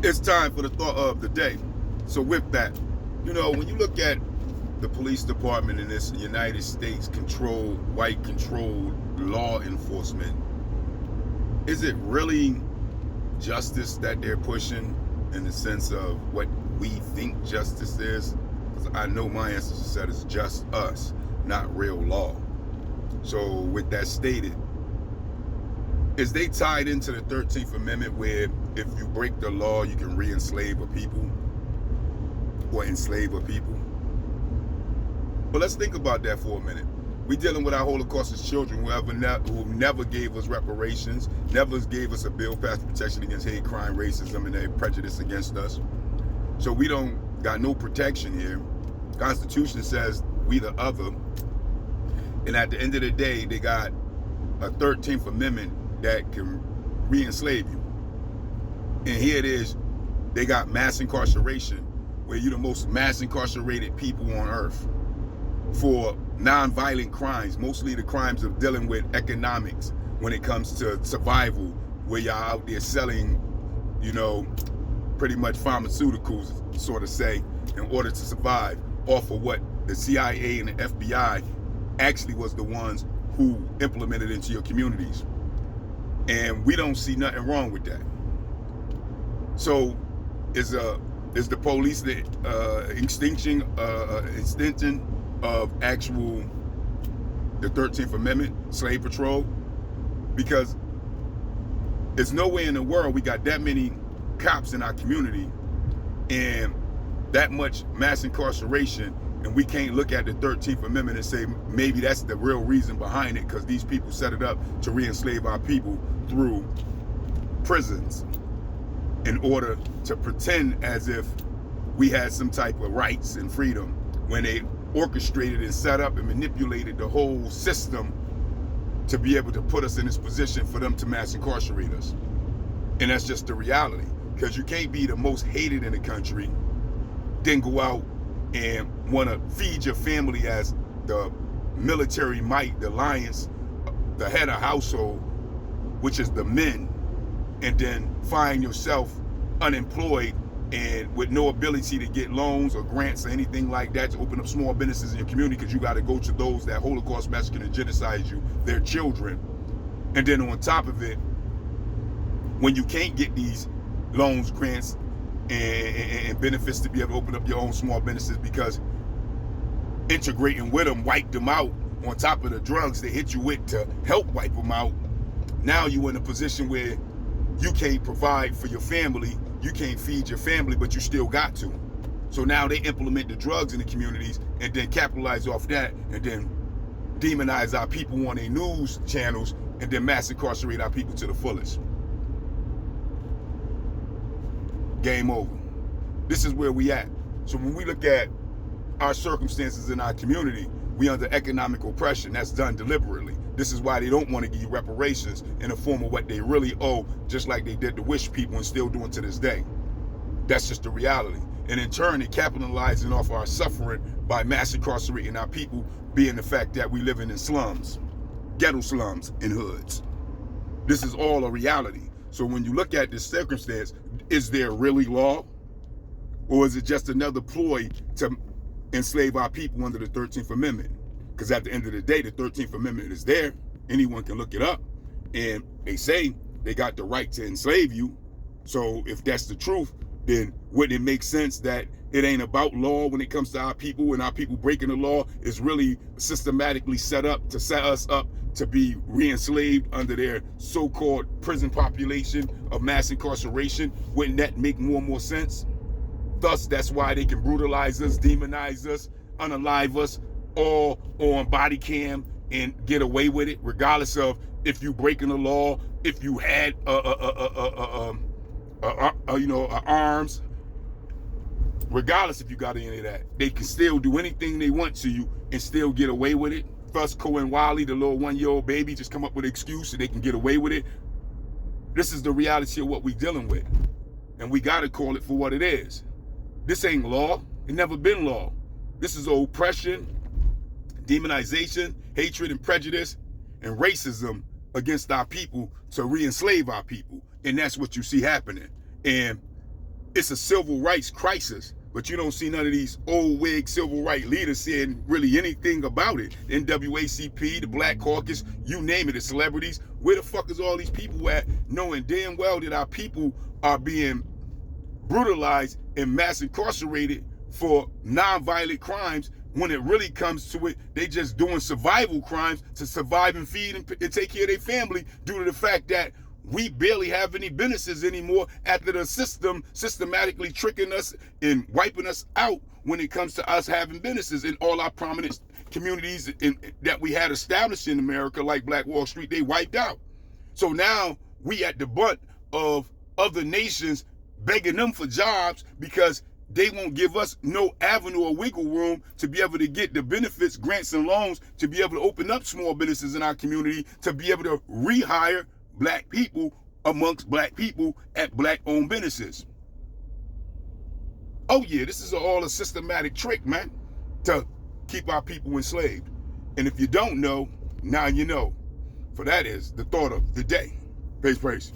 It's time for the thought of the day. So with that, when you look at the police department in this United States controlled, white controlled law enforcement, is it really justice that they're pushing in the sense of what we think justice is? Because I know my ancestors said it's just us, not real law. So with that stated, is they tied into the 13th Amendment where if you break the law, you can re-enslave a people or enslave a people? But let's think about that for a minute. We're dealing with our Holocaust children who never gave us reparations, never gave us a bill passed protection against hate crime, racism, and their prejudice against us. So we don't got no protection here. Constitution says we the other. And at the end of the day, they got a 13th Amendment that can re-enslave you. And here it is, they got mass incarceration, where you're the most mass incarcerated people on earth for non-violent crimes, mostly the crimes of dealing with economics when it comes to survival, where y'all out there selling, pretty much pharmaceuticals, sort of say, in order to survive off of what the CIA and the FBI actually was the ones who implemented into your communities. And we don't see nothing wrong with that. So is the police the extension of actual the 13th Amendment, slave patrol? Because there's no way in the world we got that many cops in our community and that much mass incarceration, and we can't look at the 13th Amendment and say maybe that's the real reason behind it, because these people set it up to re-enslave our people through prisons in order to pretend as if we had some type of rights and freedom, when they orchestrated and set up and manipulated the whole system to be able to put us in this position for them to mass incarcerate us. And that's just the reality, because you can't be the most hated in the country, then go out and want to feed your family as the military might, the lions, the head of household, which is the men, and then find yourself unemployed and with no ability to get loans or grants or anything like that to open up small businesses in your community, because you got to go to those that Holocaust massacred and genocide you, their children. And then on top of it, when you can't get these loans, grants, and benefits to be able to open up your own small businesses, because integrating with them wiped them out, on top of the drugs they hit you with to help wipe them out. Now you're in a position where you can't provide for your family, you can't feed your family, but you still got to. So now they implement the drugs in the communities and then capitalize off that, and then demonize our people on their news channels, and then mass incarcerate our people to the fullest. Game over. This is where we at. So when we look at our circumstances in our community, we under economic oppression. That's done deliberately. This is why they don't want to give you reparations in the form of what they really owe, just like they did to Wish people and still doing to this day. That's just the reality. And in turn, they're capitalizing off our suffering by mass incarcerating our people, being the fact that we living in slums, ghetto slums and hoods. This is all a reality. So when you look at this circumstance, is there really law? Or is it just another ploy to enslave our people under the 13th Amendment? Because at the end of the day, the 13th Amendment is there. Anyone can look it up. And they say they got the right to enslave you. So if that's the truth, then wouldn't it make sense that it ain't about law when it comes to our people, and our people breaking the law is really systematically set up to set us up to be re-enslaved under their so-called prison population of mass incarceration? Wouldn't that make more and more sense? Thus, that's why they can brutalize us, demonize us, unalive us, all on body cam and get away with it, regardless of if you breaking the law, if you had arms, regardless if you got any of that. They can still do anything they want to you and still get away with it. Thus, Cohen Wiley, the little 1-year-old baby, just come up with an excuse so they can get away with it. This is the reality of what we're dealing with. And we got to call it for what it is. This ain't law. It never been law. This is oppression, demonization, hatred and prejudice, and racism against our people to re-enslave our people. And that's what you see happening. And it's a civil rights crisis, but you don't see none of these old wig civil rights leaders saying really anything about it. The NAACP, the Black Caucus, you name it, the celebrities. Where the fuck is all these people at, knowing damn well that our people are being brutalized and mass incarcerated for non-violent crimes? When it really comes to it, they just doing survival crimes to survive and feed and take care of their family, due to the fact that we barely have any businesses anymore after the system systematically tricking us and wiping us out when it comes to us having businesses. In all our prominent communities that we had established in America, like Black Wall Street, they wiped out. So now we at the butt of other nations begging them for jobs because they won't give us no avenue or wiggle room to be able to get the benefits, grants, and loans to be able to open up small businesses in our community, to be able to rehire black people amongst black people at black-owned businesses. Oh yeah, this is all a systematic trick, man, to keep our people enslaved. And if you don't know, now you know. For that is the thought of the day. Peace, praise.